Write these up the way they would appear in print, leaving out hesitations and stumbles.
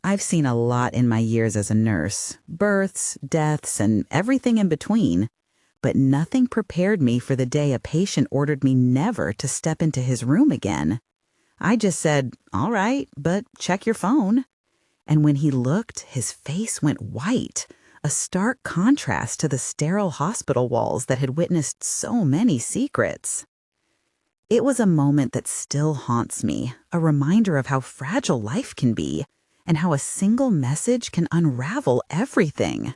I've seen a lot in my years as a nurse, births, deaths, and everything in between. But nothing prepared me for the day a patient ordered me never to step into his room again. I just said, "All right, but check your phone." And when he looked, his face went white, a stark contrast to the sterile hospital walls that had witnessed so many secrets. It was a moment that still haunts me, a reminder of how fragile life can be, and how a single message can unravel everything.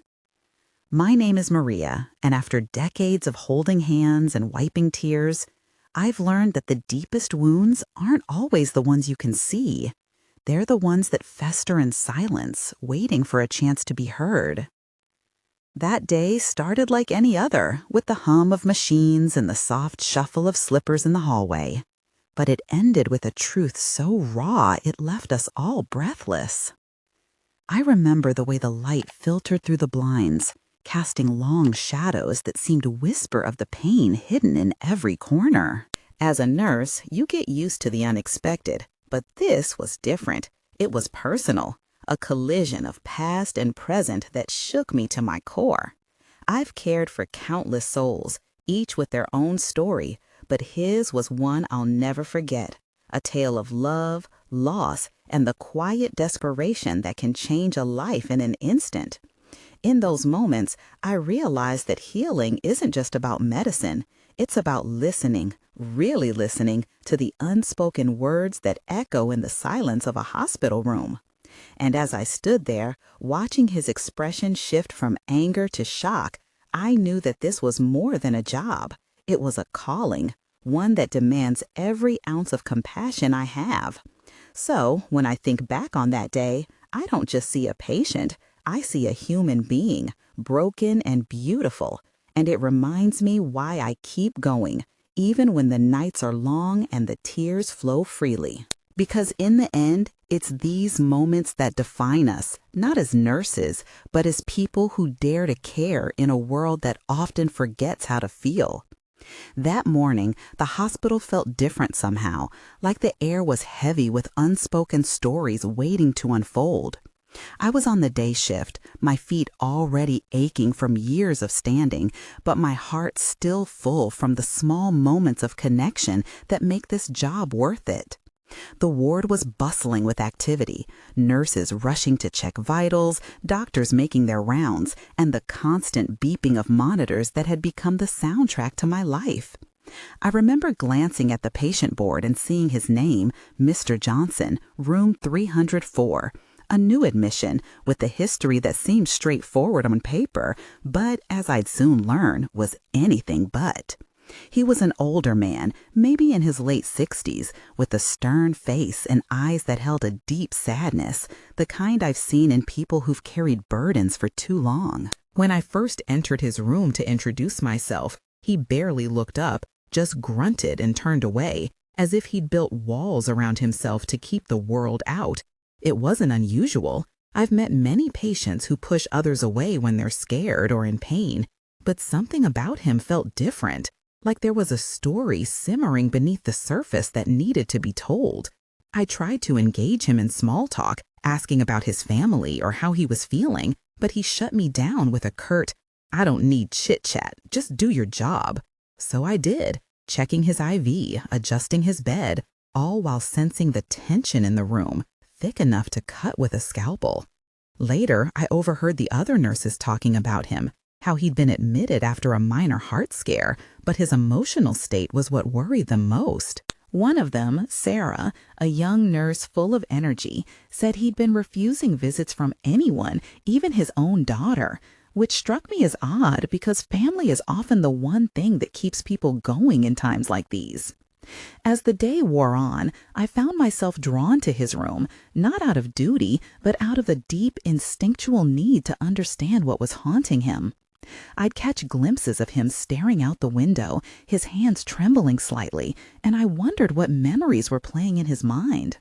My name is Maria, and after decades of holding hands and wiping tears, I've learned that the deepest wounds aren't always the ones you can see. They're the ones that fester in silence, waiting for a chance to be heard. That day started like any other, with the hum of machines and the soft shuffle of slippers in the hallway. But it ended with a truth so raw it left us all breathless. I remember the way the light filtered through the blinds, casting long shadows that seemed to whisper of the pain hidden in every corner. As a nurse, you get used to the unexpected, but this was different. It was personal, a collision of past and present that shook me to my core. I've cared for countless souls, each with their own story, but his was one I'll never forget, a tale of love, loss, and the quiet desperation that can change a life in an instant. In those moments, I realized that healing isn't just about medicine. It's about listening, really listening to the unspoken words that echo in the silence of a hospital room. And as I stood there, watching his expression shift from anger to shock, I knew that this was more than a job. It was a calling, one that demands every ounce of compassion I have. So, when I think back on that day, I don't just see a patient. I see a human being, broken and beautiful, and it reminds me why I keep going, even when the nights are long and the tears flow freely. Because in the end, it's these moments that define us, not as nurses, but as people who dare to care in a world that often forgets how to feel. That morning, the hospital felt different somehow, like the air was heavy with unspoken stories waiting to unfold. I was on the day shift, my feet already aching from years of standing, but my heart still full from the small moments of connection that make this job worth it. The ward was bustling with activity, nurses rushing to check vitals, doctors making their rounds, and the constant beeping of monitors that had become the soundtrack to my life. I remember glancing at the patient board and seeing his name, Mr. Johnson, room 304. A new admission with a history that seemed straightforward on paper, but as I'd soon learn, was anything but. He was an older man, maybe in his late 60s, with a stern face and eyes that held a deep sadness, the kind I've seen in people who've carried burdens for too long. When I first entered his room to introduce myself, he barely looked up, just grunted and turned away, as if he'd built walls around himself to keep the world out. It wasn't unusual. I've met many patients who push others away when they're scared or in pain, but something about him felt different, like there was a story simmering beneath the surface that needed to be told. I tried to engage him in small talk, asking about his family or how he was feeling, but he shut me down with a curt, "I don't need chit-chat, just do your job." So I did, checking his IV, adjusting his bed, all while sensing the tension in the room, thick enough to cut with a scalpel. Later, I overheard the other nurses talking about him, how he'd been admitted after a minor heart scare, but his emotional state was what worried them most. One of them, Sarah, a young nurse full of energy, said he'd been refusing visits from anyone, even his own daughter, which struck me as odd because family is often the one thing that keeps people going in times like these. As the day wore on, I found myself drawn to his room, not out of duty, but out of the deep instinctual need to understand what was haunting him. I'd catch glimpses of him staring out the window, his hands trembling slightly, and I wondered what memories were playing in his mind.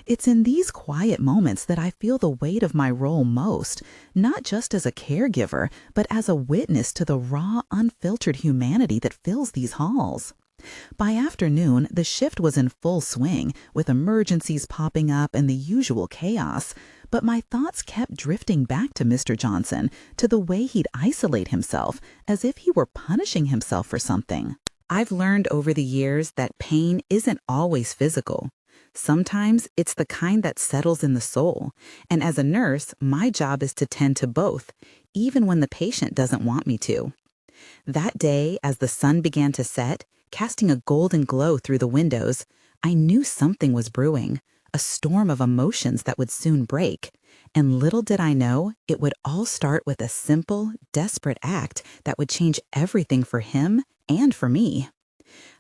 It's in these quiet moments that I feel the weight of my role most, not just as a caregiver, but as a witness to the raw, unfiltered humanity that fills these halls. By afternoon, the shift was in full swing, with emergencies popping up and the usual chaos, But my thoughts kept drifting back to Mr. Johnson, to the way he'd isolate himself, as if he were punishing himself for something. I've learned over the years that pain isn't always physical. Sometimes it's the kind that settles in the soul. And as a nurse, my job is to tend to both, even when the patient doesn't want me to. That day, as the sun began to set, casting a golden glow through the windows, I knew something was brewing, a storm of emotions that would soon break. And little did I know, it would all start with a simple, desperate act that would change everything for him and for me.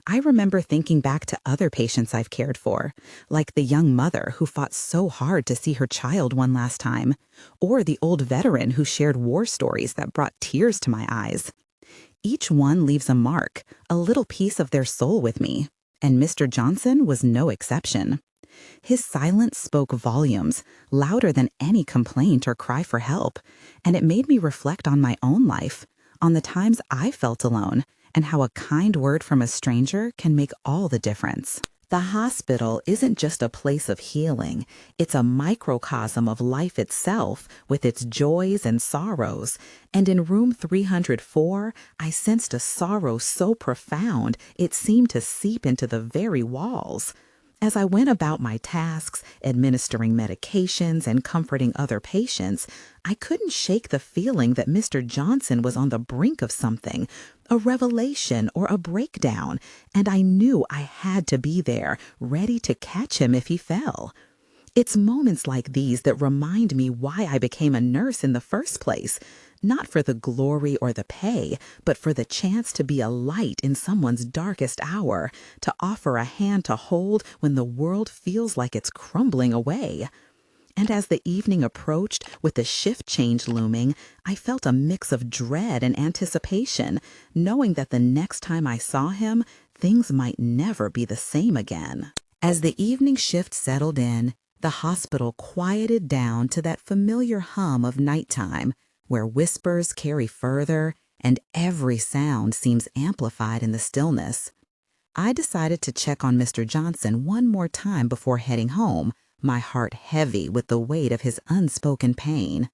I remember thinking back to other patients I've cared for, like the young mother who fought so hard to see her child one last time, or the old veteran who shared war stories that brought tears to my eyes. Each one leaves a mark, a little piece of their soul with me, and Mr. Johnson was no exception. His silence spoke volumes, louder than any complaint or cry for help, and it made me reflect on my own life, on the times I felt alone, and how a kind word from a stranger can make all the difference. The hospital isn't just a place of healing, it's a microcosm of life itself, with its joys and sorrows. And in room 304, I sensed a sorrow so profound it seemed to seep into the very walls. As I went about my tasks, administering medications and comforting other patients, I couldn't shake the feeling that Mr. Johnson was on the brink of something, a revelation or a breakdown, and I knew I had to be there, ready to catch him if he fell. It's moments like these that remind me why I became a nurse in the first place. Not for the glory or the pay, but for the chance to be a light in someone's darkest hour, to offer a hand to hold when the world feels like it's crumbling away. And as the evening approached, with the shift change looming, I felt a mix of dread and anticipation, knowing that the next time I saw him, things might never be the same again. As the evening shift settled in, the hospital quieted down to that familiar hum of nighttime, where whispers carry further and every sound seems amplified in the stillness. I decided to check on Mr. Johnson one more time before heading home, my heart heavy with the weight of his unspoken pain.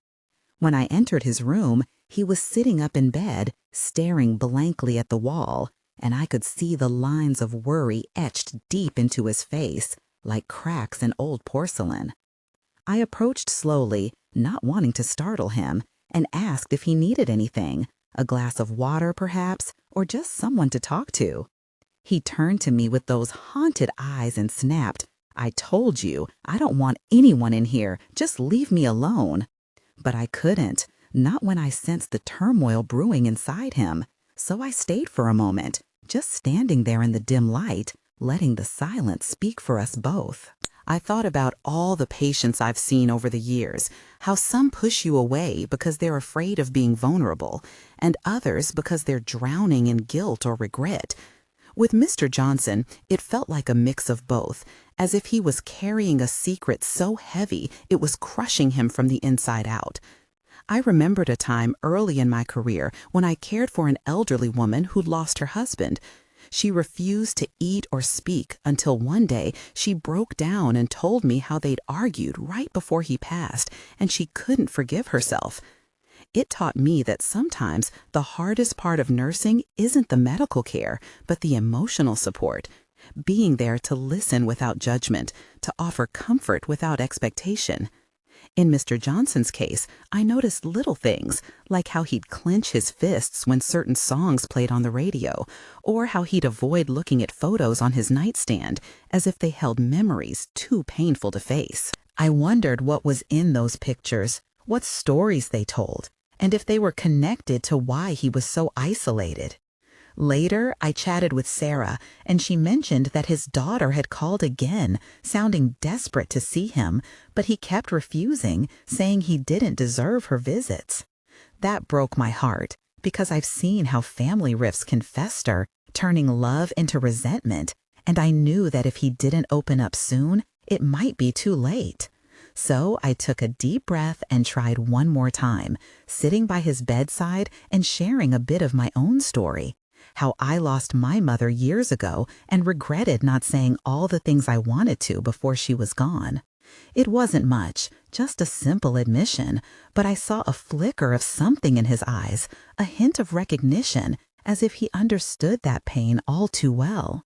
When I entered his room, he was sitting up in bed, staring blankly at the wall, and I could see the lines of worry etched deep into his face, like cracks in old porcelain. I approached slowly, not wanting to startle him, and asked if he needed anything, a glass of water perhaps, or just someone to talk to. He turned to me with those haunted eyes and snapped, "I told you, I don't want anyone in here, just leave me alone." But I couldn't, not when I sensed the turmoil brewing inside him, so I stayed for a moment, just standing there in the dim light, letting the silence speak for us both. I thought about all the patients I've seen over the years, how some push you away because they're afraid of being vulnerable, and others because they're drowning in guilt or regret. With Mr. Johnson, it felt like a mix of both, as if he was carrying a secret so heavy it was crushing him from the inside out. I remembered a time early in my career when I cared for an elderly woman who'd lost her husband. She refused to eat or speak until one day she broke down and told me how they'd argued right before he passed, and she couldn't forgive herself. It taught me that sometimes the hardest part of nursing isn't the medical care, but the emotional support. Being there to listen without judgment, to offer comfort without expectation. In Mr. Johnson's case, I noticed little things, like how he'd clench his fists when certain songs played on the radio, or how he'd avoid looking at photos on his nightstand, as if they held memories too painful to face. I wondered what was in those pictures, what stories they told, and if they were connected to why he was so isolated. Later, I chatted with Sarah, and she mentioned that his daughter had called again, sounding desperate to see him, but he kept refusing, saying he didn't deserve her visits. That broke my heart, because I've seen how family rifts can fester, turning love into resentment, and I knew that if he didn't open up soon, it might be too late. So I took a deep breath and tried one more time, sitting by his bedside and sharing a bit of my own story. How I lost my mother years ago and regretted not saying all the things I wanted to before she was gone. It wasn't much, just a simple admission, but I saw a flicker of something in his eyes, a hint of recognition, as if he understood that pain all too well.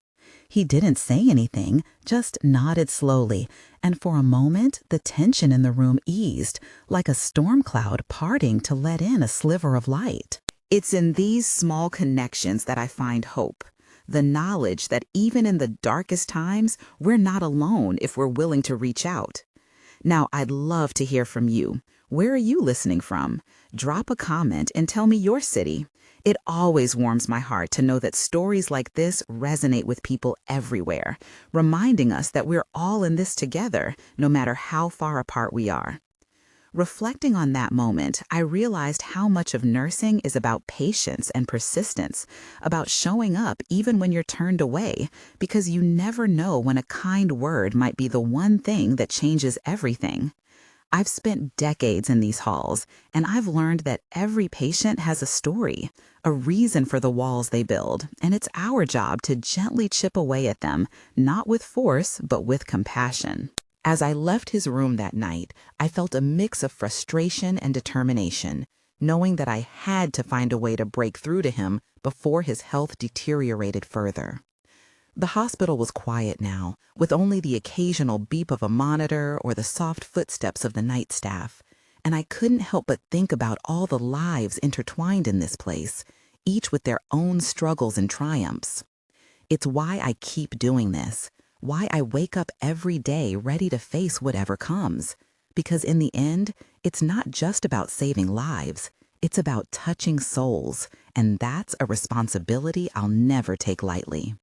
He didn't say anything, just nodded slowly, and for a moment the tension in the room eased, like a storm cloud parting to let in a sliver of light. It's in these small connections that I find hope. The knowledge that even in the darkest times, we're not alone if we're willing to reach out. Now, I'd love to hear from you. Where are you listening from? Drop a comment and tell me your city. It always warms my heart to know that stories like this resonate with people everywhere, reminding us that we're all in this together, no matter how far apart we are. Reflecting on that moment, I realized how much of nursing is about patience and persistence, about showing up even when you're turned away, because you never know when a kind word might be the one thing that changes everything. I've spent decades in these halls, and I've learned that every patient has a story, a reason for the walls they build, and it's our job to gently chip away at them, not with force, but with compassion. As I left his room that night, I felt a mix of frustration and determination, knowing that I had to find a way to break through to him before his health deteriorated further. The hospital was quiet now, with only the occasional beep of a monitor or the soft footsteps of the night staff, and I couldn't help but think about all the lives intertwined in this place, each with their own struggles and triumphs. It's why I keep doing this. Why I wake up every day ready to face whatever comes. Because in the end, it's not just about saving lives, it's about touching souls, and that's a responsibility I'll never take lightly.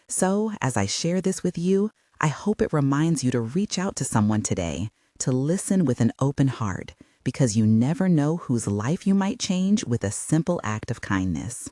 So, as I share this with you, I hope it reminds you to reach out to someone today, to listen with an open heart, because you never know whose life you might change with a simple act of kindness.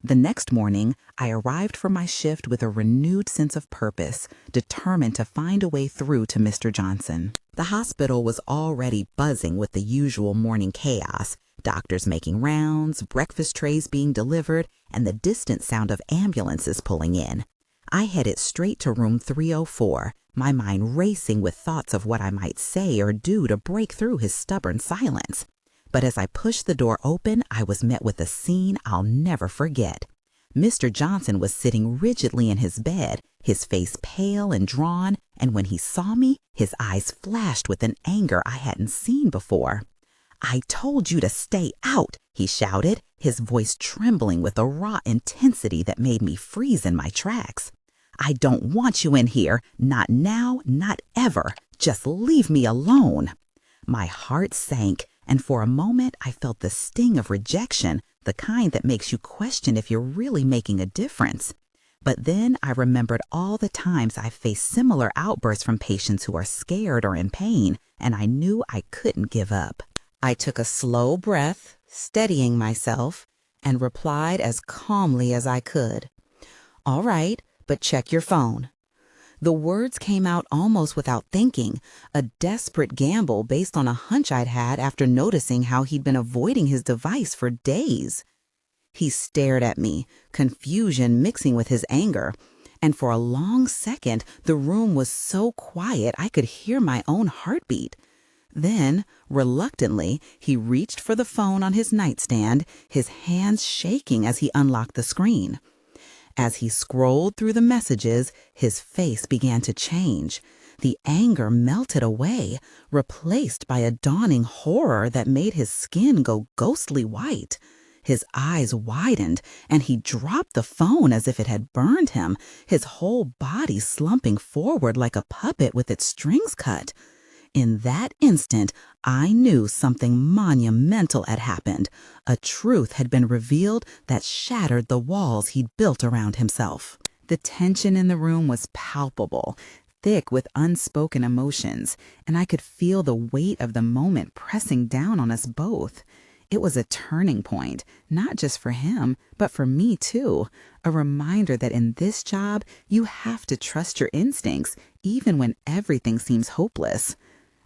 The next morning, I arrived for my shift with a renewed sense of purpose, determined to find a way through to Mr. Johnson. The hospital was already buzzing with the usual morning chaos, doctors making rounds, breakfast trays being delivered, and the distant sound of ambulances pulling in. I headed straight to room 304, my mind racing with thoughts of what I might say or do to break through his stubborn silence. But as I pushed the door open, I was met with a scene I'll never forget. Mr. Johnson was sitting rigidly in his bed, his face pale and drawn, and when he saw me, his eyes flashed with an anger I hadn't seen before. "I told you to stay out," he shouted, his voice trembling with a raw intensity that made me freeze in my tracks. "I don't want you in here, not now, not ever. Just leave me alone." My heart sank, and for a moment I felt the sting of rejection, the kind that makes you question if you're really making a difference. But then I remembered all the times I faced similar outbursts from patients who are scared or in pain, and I knew I couldn't give up. I took a slow breath, steadying myself, and replied as calmly as I could, "All right, but check your phone." The words came out almost without thinking, a desperate gamble based on a hunch I'd had after noticing how he'd been avoiding his device for days. He stared at me, confusion mixing with his anger, and for a long second the room was so quiet I could hear my own heartbeat. Then, reluctantly, he reached for the phone on his nightstand, his hands shaking as he unlocked the screen. As he scrolled through the messages, his face began to change. The anger melted away, replaced by a dawning horror that made his skin go ghostly white. His eyes widened, and he dropped the phone as if it had burned him, his whole body slumping forward like a puppet with its strings cut. In that instant, I knew something monumental had happened. A truth had been revealed that shattered the walls he'd built around himself. The tension in the room was palpable, thick with unspoken emotions, and I could feel the weight of the moment pressing down on us both. It was a turning point, not just for him, but for me too. A reminder that in this job, you have to trust your instincts, even when everything seems hopeless.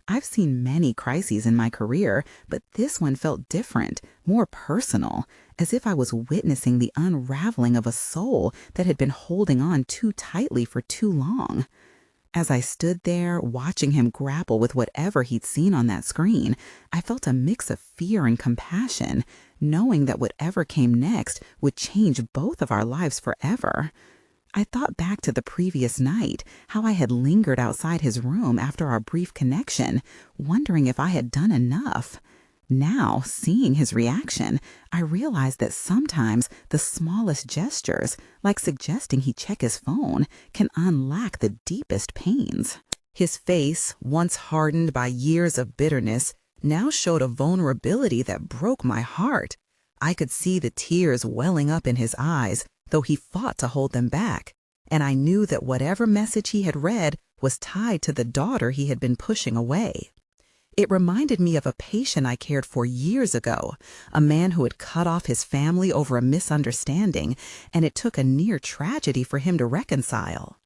I've seen many crises in my career, but this one felt different, more personal, as if I was witnessing the unraveling of a soul that had been holding on too tightly for too long. As I stood there, watching him grapple with whatever he'd seen on that screen, I felt a mix of fear and compassion, knowing that whatever came next would change both of our lives forever. I thought back to the previous night, how I had lingered outside his room after our brief connection, wondering if I had done enough. Now, seeing his reaction, I realized that sometimes the smallest gestures, like suggesting he check his phone, can unlock the deepest pains. His face, once hardened by years of bitterness, now showed a vulnerability that broke my heart. I could see the tears welling up in his eyes, though he fought to hold them back. And I knew that whatever message he had read was tied to the daughter he had been pushing away. It reminded me of a patient I cared for years ago, a man who had cut off his family over a misunderstanding, and it took a near tragedy for him to reconcile.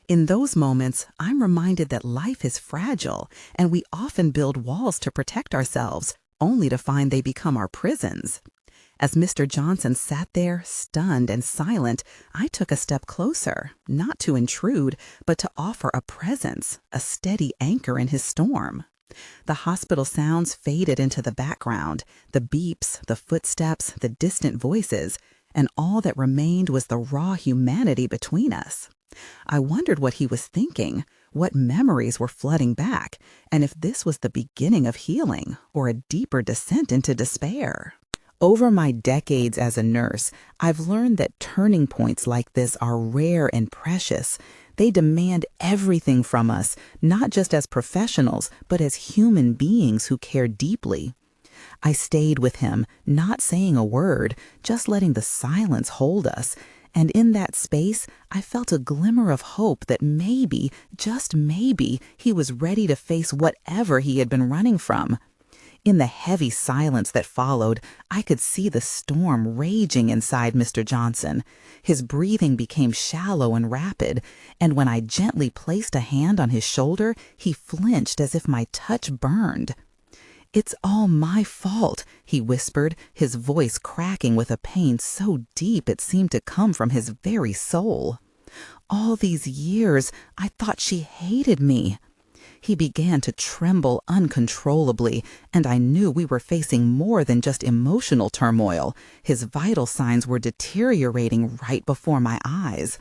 In those moments, I'm reminded that life is fragile, and we often build walls to protect ourselves, only to find they become our prisons. As Mr. Johnson sat there, stunned and silent, I took a step closer, not to intrude, but to offer a presence, a steady anchor in his storm. The hospital sounds faded into the background, the beeps, the footsteps, the distant voices, and all that remained was the raw humanity between us. I wondered what he was thinking, what memories were flooding back, and if this was the beginning of healing or a deeper descent into despair. Over my decades as a nurse, I've learned that turning points like this are rare and precious. They demand everything from us, not just as professionals, but as human beings who care deeply. I stayed with him, not saying a word, just letting the silence hold us. And in that space, I felt a glimmer of hope that maybe, just maybe, he was ready to face whatever he had been running from. In the heavy silence that followed, I could see the storm raging inside Mr. Johnson. His breathing became shallow and rapid, and when I gently placed a hand on his shoulder, he flinched as if my touch burned. "It's all my fault," he whispered, his voice cracking with a pain so deep it seemed to come from his very soul. "All these years, I thought she hated me." He began to tremble uncontrollably, and I knew we were facing more than just emotional turmoil. His vital signs were deteriorating right before my eyes.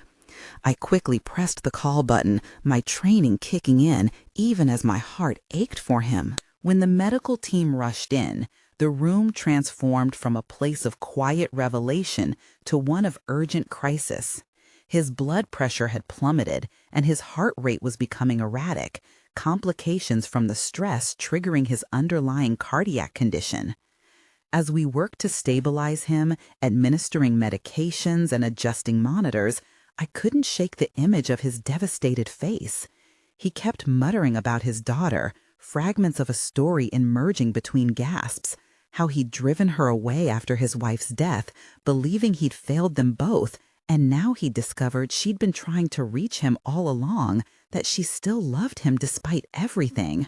I quickly pressed the call button, my training kicking in, even as my heart ached for him. When the medical team rushed in, the room transformed from a place of quiet revelation to one of urgent crisis. His blood pressure had plummeted, and his heart rate was becoming erratic, complications from the stress triggering his underlying cardiac condition. As we worked to stabilize him, administering medications and adjusting monitors, I couldn't shake the image of his devastated face. He kept muttering about his daughter, fragments of a story emerging between gasps, how he'd driven her away after his wife's death, believing he'd failed them both, and now he discovered she'd been trying to reach him all along, that she still loved him despite everything.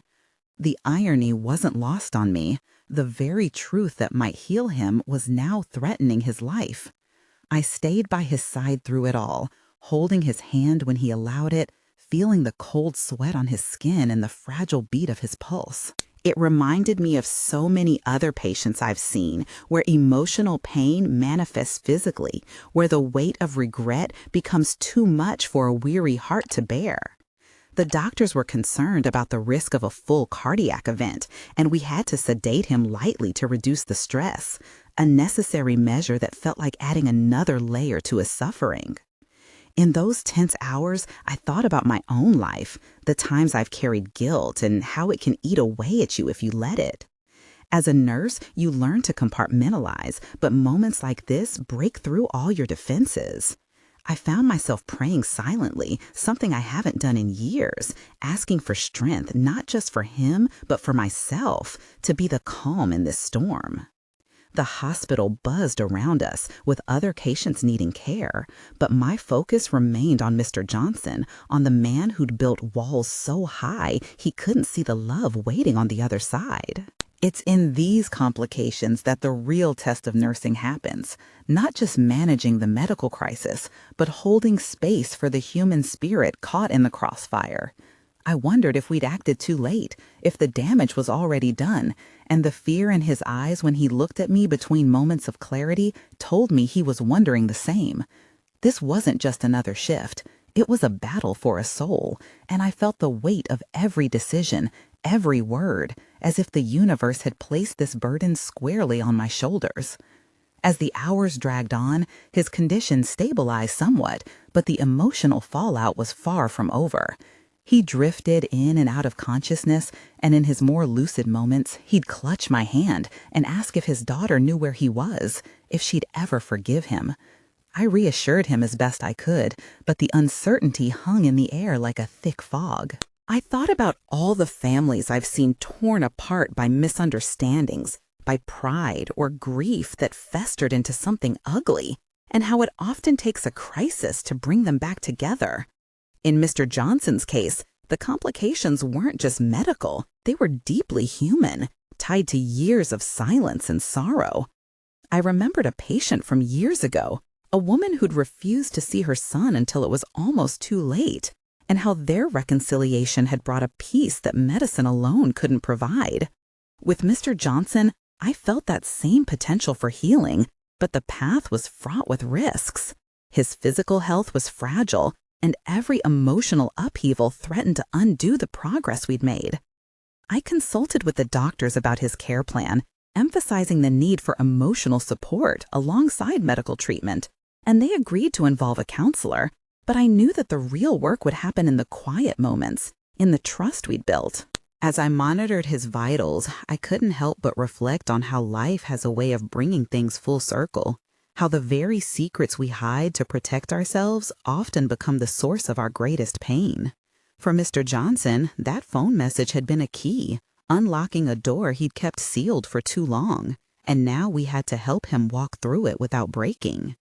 The irony wasn't lost on me. The very truth that might heal him was now threatening his life. I stayed by his side through it all, holding his hand when he allowed it, feeling the cold sweat on his skin and the fragile beat of his pulse. It reminded me of so many other patients I've seen where emotional pain manifests physically, where the weight of regret becomes too much for a weary heart to bear. The doctors were concerned about the risk of a full cardiac event, and we had to sedate him lightly to reduce the stress, a necessary measure that felt like adding another layer to his suffering. In those tense hours, I thought about my own life, the times I've carried guilt and how it can eat away at you if you let it. As a nurse, you learn to compartmentalize, but moments like this break through all your defenses. I found myself praying silently, something I haven't done in years, asking for strength not just for him, but for myself, to be the calm in this storm. The hospital buzzed around us, with other patients needing care, but my focus remained on Mr. Johnson, on the man who'd built walls so high he couldn't see the love waiting on the other side. It's in these complications that the real test of nursing happens, not just managing the medical crisis, but holding space for the human spirit caught in the crossfire. I wondered if we'd acted too late, if the damage was already done, and the fear in his eyes when he looked at me between moments of clarity told me he was wondering the same. This wasn't just another shift. It was a battle for a soul, and I felt the weight of every decision, every word, as if the universe had placed this burden squarely on my shoulders. As the hours dragged on, his condition stabilized somewhat, but the emotional fallout was far from over. He drifted in and out of consciousness, and in his more lucid moments, he'd clutch my hand and ask if his daughter knew where he was, if she'd ever forgive him. I reassured him as best I could, but the uncertainty hung in the air like a thick fog. I thought about all the families I've seen torn apart by misunderstandings, by pride or grief that festered into something ugly, and how it often takes a crisis to bring them back together. In Mr. Johnson's case, the complications weren't just medical, they were deeply human, tied to years of silence and sorrow. I remembered a patient from years ago, a woman who'd refused to see her son until it was almost too late, and how their reconciliation had brought a peace that medicine alone couldn't provide. With Mr. Johnson, I felt that same potential for healing, but the path was fraught with risks. His physical health was fragile, and every emotional upheaval threatened to undo the progress we'd made. I consulted with the doctors about his care plan, emphasizing the need for emotional support alongside medical treatment, and they agreed to involve a counselor, but I knew that the real work would happen in the quiet moments, in the trust we'd built. As I monitored his vitals, I couldn't help but reflect on how life has a way of bringing things full circle, how the very secrets we hide to protect ourselves often become the source of our greatest pain. For Mr. Johnson, that phone message had been a key, unlocking a door he'd kept sealed for too long, and now we had to help him walk through it without breaking.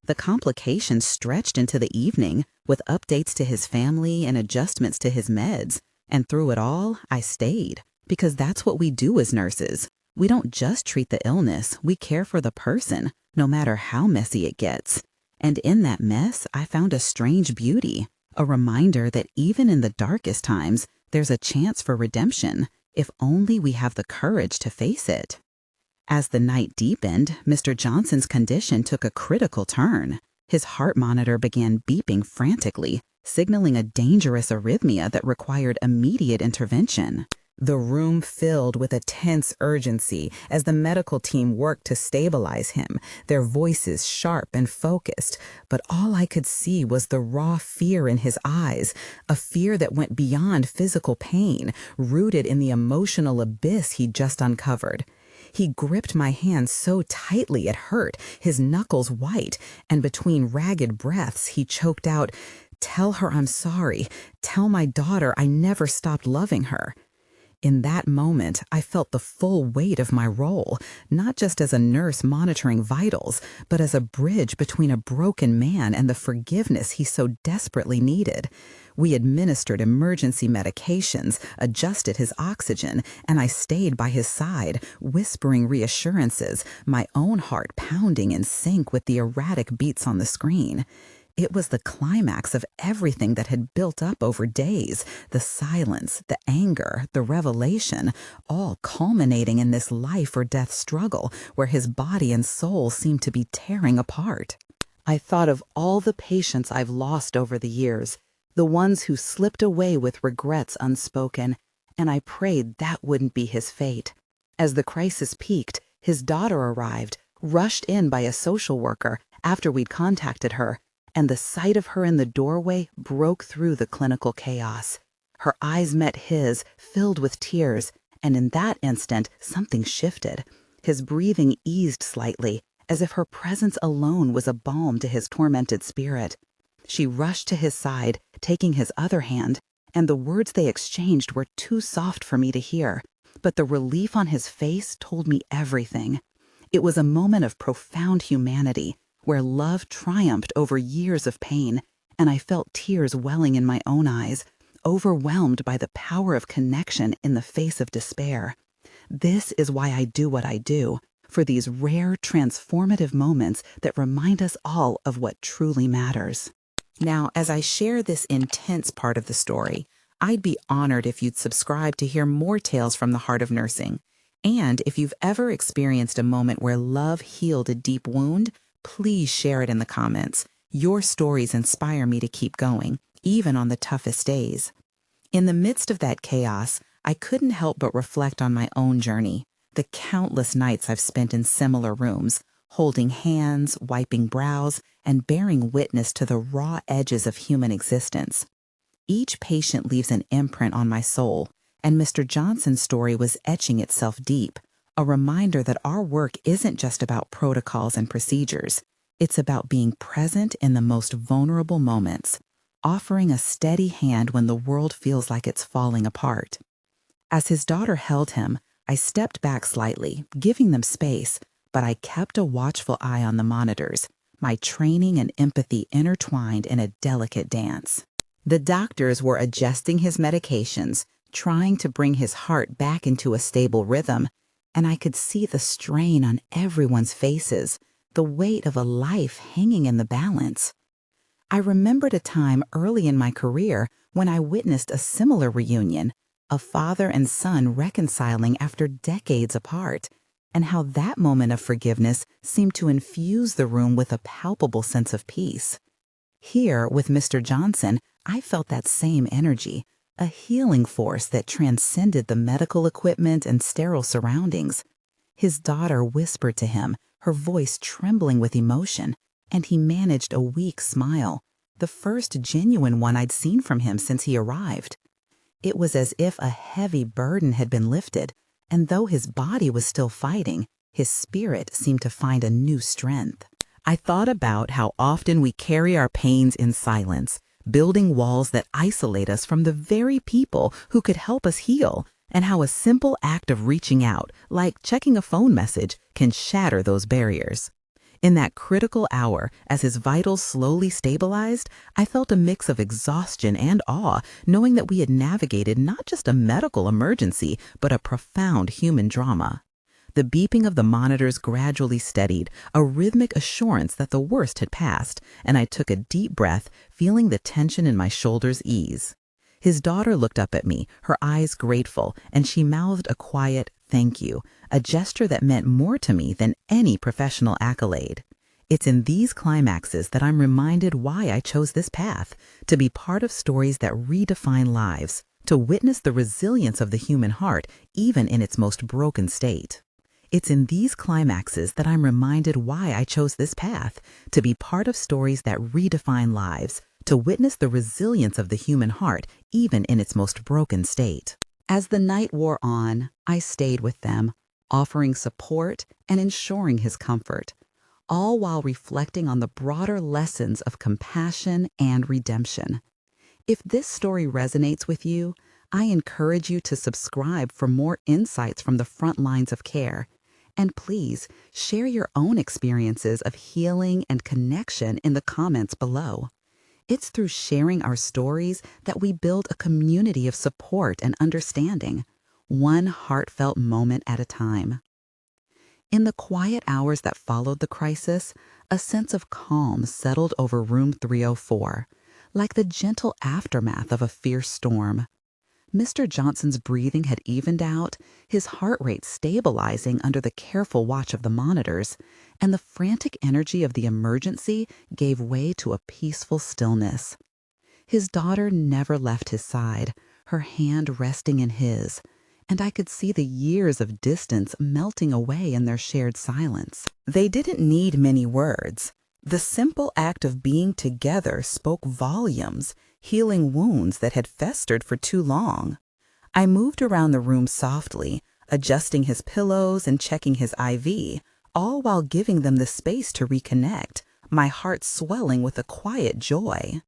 The complications stretched into the evening, with updates to his family and adjustments to his meds, and through it all, I stayed, because that's what we do as nurses. We don't just treat the illness, we care for the person, no matter how messy it gets. And in that mess, I found a strange beauty, a reminder that even in the darkest times, there's a chance for redemption, if only we have the courage to face it. As the night deepened, Mr. Johnson's condition took a critical turn. His heart monitor began beeping frantically, signaling a dangerous arrhythmia that required immediate intervention. The room filled with a tense urgency as the medical team worked to stabilize him, their voices sharp and focused, but all I could see was the raw fear in his eyes, a fear that went beyond physical pain, rooted in the emotional abyss he'd just uncovered. He gripped my hand so tightly it hurt, his knuckles white, and between ragged breaths he choked out, "Tell her I'm sorry. Tell my daughter I never stopped loving her." In that moment, I felt the full weight of my role, not just as a nurse monitoring vitals, but as a bridge between a broken man and the forgiveness he so desperately needed. We administered emergency medications, adjusted his oxygen, and I stayed by his side, whispering reassurances, my own heart pounding in sync with the erratic beats on the screen. It was the climax of everything that had built up over days, the silence, the anger, the revelation, all culminating in this life or death struggle where his body and soul seemed to be tearing apart. I thought of all the patients I've lost over the years, the ones who slipped away with regrets unspoken, and I prayed that wouldn't be his fate. As the crisis peaked, his daughter arrived, rushed in by a social worker after we'd contacted her, and the sight of her in the doorway broke through the clinical chaos. Her eyes met his, filled with tears, and in that instant, something shifted. His breathing eased slightly, as if her presence alone was a balm to his tormented spirit. She rushed to his side, taking his other hand, and the words they exchanged were too soft for me to hear, but the relief on his face told me everything. It was a moment of profound humanity, where love triumphed over years of pain, and I felt tears welling in my own eyes, overwhelmed by the power of connection in the face of despair. This is why I do what I do, for these rare, transformative moments that remind us all of what truly matters. Now, as I share this intense part of the story, I'd be honored if you'd subscribe to hear more tales from the heart of nursing. And if you've ever experienced a moment where love healed a deep wound, please share it in the comments. Your stories inspire me to keep going, even on the toughest days. In the midst of that chaos, I couldn't help but reflect on my own journey, the countless nights I've spent in similar rooms, holding hands, wiping brows, and bearing witness to the raw edges of human existence. Each patient leaves an imprint on my soul, and Mr. Johnson's story was etching itself deep, a reminder that our work isn't just about protocols and procedures. It's about being present in the most vulnerable moments, offering a steady hand when the world feels like it's falling apart. As his daughter held him, I stepped back slightly, giving them space, but I kept a watchful eye on the monitors, my training and empathy intertwined in a delicate dance. The doctors were adjusting his medications, trying to bring his heart back into a stable rhythm, and I could see the strain on everyone's faces, the weight of a life hanging in the balance. I remembered a time early in my career when I witnessed a similar reunion, a father and son reconciling after decades apart, and how that moment of forgiveness seemed to infuse the room with a palpable sense of peace. Here, with Mr. Johnson, I felt that same energy, a healing force that transcended the medical equipment and sterile surroundings. His daughter whispered to him, her voice trembling with emotion, and he managed a weak smile, the first genuine one I'd seen from him since he arrived. It was as if a heavy burden had been lifted, and though his body was still fighting, his spirit seemed to find a new strength. I thought about how often we carry our pains in silence, building walls that isolate us from the very people who could help us heal, and how a simple act of reaching out, like checking a phone message, can shatter those barriers. In that critical hour, as his vitals slowly stabilized, I felt a mix of exhaustion and awe, knowing that we had navigated not just a medical emergency, but a profound human drama. The beeping of the monitors gradually steadied, a rhythmic assurance that the worst had passed, and I took a deep breath, feeling the tension in my shoulders ease. His daughter looked up at me, her eyes grateful, and she mouthed a quiet "thank you," a gesture that meant more to me than any professional accolade. It's in these climaxes that I'm reminded why I chose this path, to be part of stories that redefine lives, to witness the resilience of the human heart even in its most broken state. It's in these climaxes that I'm reminded why I chose this path, to be part of stories that redefine lives, to witness the resilience of the human heart even in its most broken state. As the night wore on, I stayed with them, offering support and ensuring his comfort, all while reflecting on the broader lessons of compassion and redemption. If this story resonates with you, I encourage you to subscribe for more insights from the front lines of care. And please share your own experiences of healing and connection in the comments below. It's through sharing our stories that we build a community of support and understanding, one heartfelt moment at a time. In the quiet hours that followed the crisis, a sense of calm settled over room 304, like the gentle aftermath of a fierce storm. Mr. Johnson's breathing had evened out, his heart rate stabilizing under the careful watch of the monitors, and the frantic energy of the emergency gave way to a peaceful stillness. His daughter never left his side, her hand resting in his, and I could see the years of distance melting away in their shared silence. They didn't need many words. The simple act of being together spoke volumes, healing wounds that had festered for too long. I moved around the room softly, adjusting his pillows and checking his IV, all while giving them the space to reconnect, my heart swelling with a quiet joy.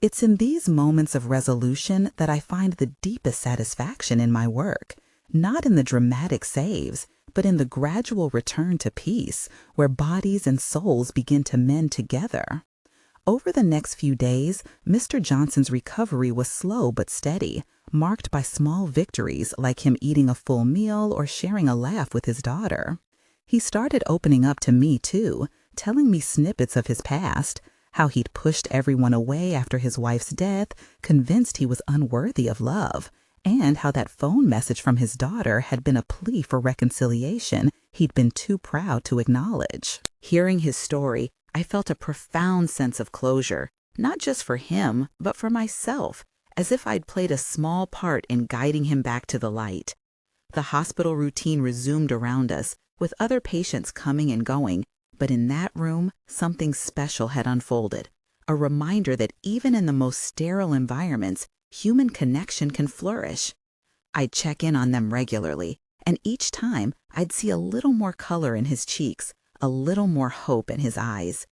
It's in these moments of resolution that I find the deepest satisfaction in my work, not in the dramatic saves, but in the gradual return to peace, where bodies and souls begin to mend together. Over the next few days, Mr. Johnson's recovery was slow but steady, marked by small victories like him eating a full meal or sharing a laugh with his daughter. He started opening up to me, too, telling me snippets of his past, how he'd pushed everyone away after his wife's death, convinced he was unworthy of love, and how that phone message from his daughter had been a plea for reconciliation he'd been too proud to acknowledge. Hearing his story, I felt a profound sense of closure, not just for him, but for myself, as if I'd played a small part in guiding him back to the light. The hospital routine resumed around us, with other patients coming and going, but in that room, something special had unfolded, a reminder that even in the most sterile environments, human connection can flourish. I'd check in on them regularly, and each time I'd see a little more color in his cheeks, a little more hope in his eyes.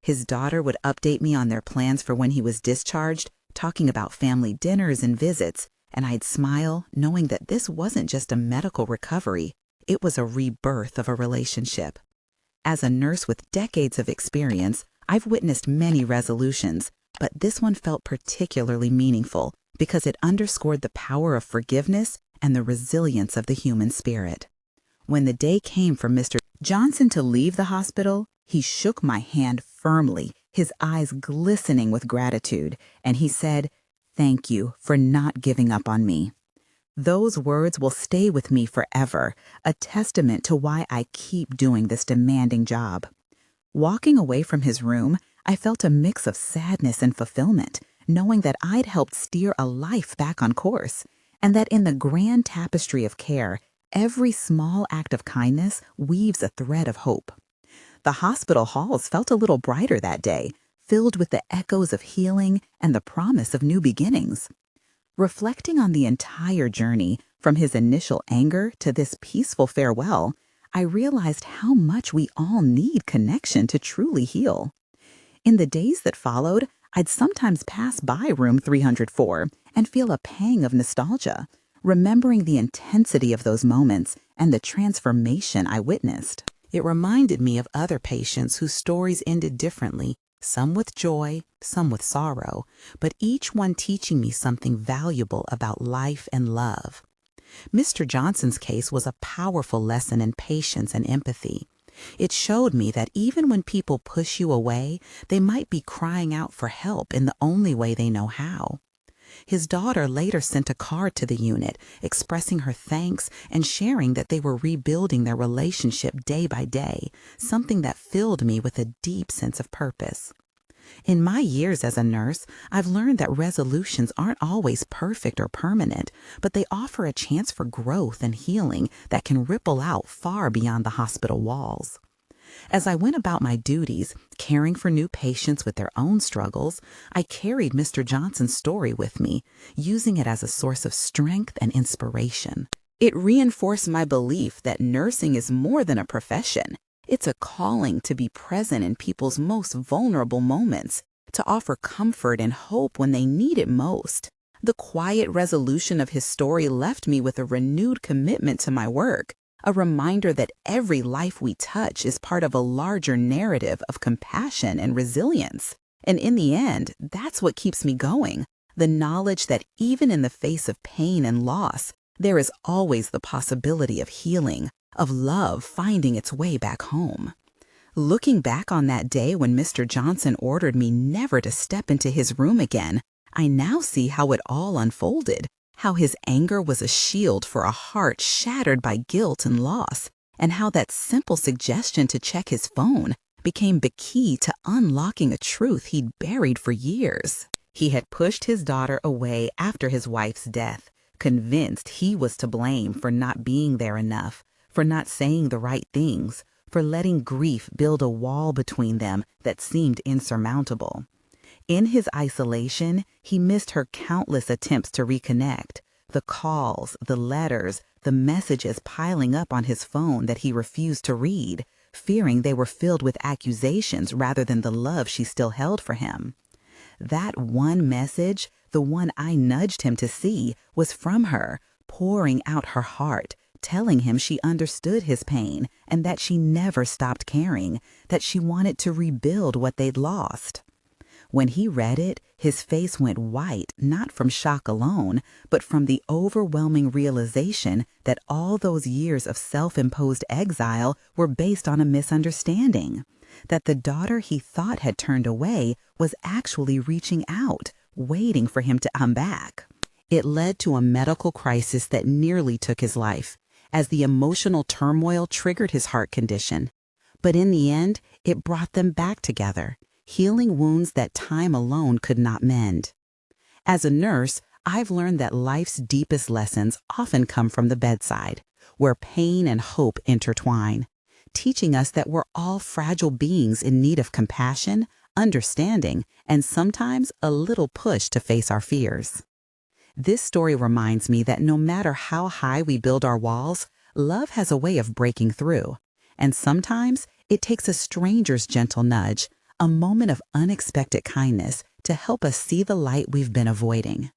His daughter would update me on their plans for when he was discharged, talking about family dinners and visits, and I'd smile, knowing that this wasn't just a medical recovery, it was a rebirth of a relationship. As a nurse with decades of experience, I've witnessed many resolutions, but this one felt particularly meaningful because it underscored the power of forgiveness and the resilience of the human spirit. When the day came for Mr. Johnson to leave the hospital, he shook my hand firmly, his eyes glistening with gratitude, and he said, "Thank you for not giving up on me." Those words will stay with me forever, a testament to why I keep doing this demanding job. Walking away from his room, I felt a mix of sadness and fulfillment, knowing that I'd helped steer a life back on course, and that in the grand tapestry of care, every small act of kindness weaves a thread of hope. The hospital halls felt a little brighter that day, filled with the echoes of healing and the promise of new beginnings. Reflecting on the entire journey, from his initial anger to this peaceful farewell, I realized how much we all need connection to truly heal. In the days that followed, I'd sometimes pass by room 304 and feel a pang of nostalgia, remembering the intensity of those moments and the transformation I witnessed. It reminded me of other patients whose stories ended differently, some with joy, some with sorrow, but each one teaching me something valuable about life and love. Mr. Johnson's case was a powerful lesson in patience and empathy. It showed me that even when people push you away, they might be crying out for help in the only way they know how. His daughter later sent a card to the unit, expressing her thanks and sharing that they were rebuilding their relationship day by day, something that filled me with a deep sense of purpose. In my years as a nurse, I've learned that resolutions aren't always perfect or permanent, but they offer a chance for growth and healing that can ripple out far beyond the hospital walls. As I went about my duties, caring for new patients with their own struggles, I carried Mr. Johnson's story with me, using it as a source of strength and inspiration. It reinforced my belief that nursing is more than a profession. It's a calling to be present in people's most vulnerable moments, to offer comfort and hope when they need it most. The quiet resolution of his story left me with a renewed commitment to my work, a reminder that every life we touch is part of a larger narrative of compassion and resilience. And in the end, that's what keeps me going, the knowledge that even in the face of pain and loss, there is always the possibility of healing, of love finding its way back home. Looking back on that day when Mr. Johnson ordered me never to step into his room again, I now see how it all unfolded, how his anger was a shield for a heart shattered by guilt and loss, and how that simple suggestion to check his phone became the key to unlocking a truth he'd buried for years. He had pushed his daughter away after his wife's death, convinced he was to blame for not being there enough, for not saying the right things, for letting grief build a wall between them that seemed insurmountable. In his isolation, he missed her countless attempts to reconnect, the calls, the letters, the messages piling up on his phone that he refused to read, fearing they were filled with accusations rather than the love she still held for him. That one message, the one I nudged him to see, was from her, pouring out her heart, telling him she understood his pain and that she never stopped caring, that she wanted to rebuild what they'd lost. When he read it, his face went white, not from shock alone, but from the overwhelming realization that all those years of self-imposed exile were based on a misunderstanding, that the daughter he thought had turned away was actually reaching out, waiting for him to come back. It led to a medical crisis that nearly took his life, as the emotional turmoil triggered his heart condition. But in the end, it brought them back together, healing wounds that time alone could not mend. As a nurse, I've learned that life's deepest lessons often come from the bedside, where pain and hope intertwine, teaching us that we're all fragile beings in need of compassion, understanding, and sometimes a little push to face our fears. This story reminds me that no matter how high we build our walls, love has a way of breaking through. And sometimes it takes a stranger's gentle nudge, a moment of unexpected kindness to help us see the light we've been avoiding.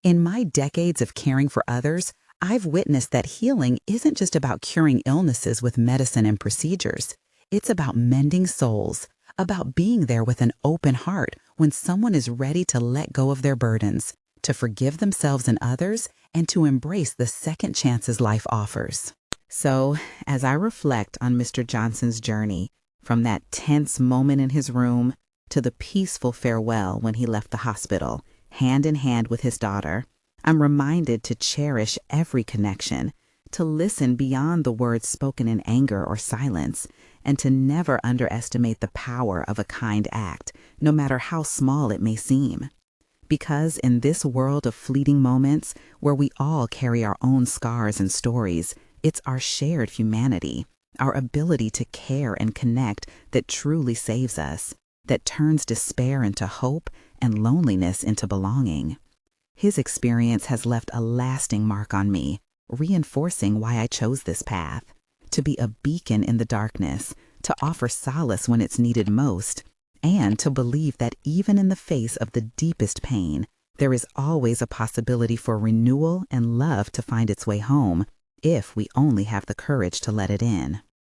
In my decades of caring for others, I've witnessed that healing isn't just about curing illnesses with medicine and procedures. It's about mending souls, about being there with an open heart when someone is ready to let go of their burdens, to forgive themselves and others, and to embrace the second chances life offers. So, as I reflect on Mr. Johnson's journey, from that tense moment in his room to the peaceful farewell when he left the hospital, hand in hand with his daughter, I'm reminded to cherish every connection, to listen beyond the words spoken in anger or silence, and to never underestimate the power of a kind act, no matter how small it may seem. Because in this world of fleeting moments, where we all carry our own scars and stories, it's our shared humanity, our ability to care and connect that truly saves us, that turns despair into hope and loneliness into belonging. His experience has left a lasting mark on me, reinforcing why I chose this path, to be a beacon in the darkness, to offer solace when it's needed most, and to believe that even in the face of the deepest pain, there is always a possibility for renewal and love to find its way home, if we only have the courage to let it in.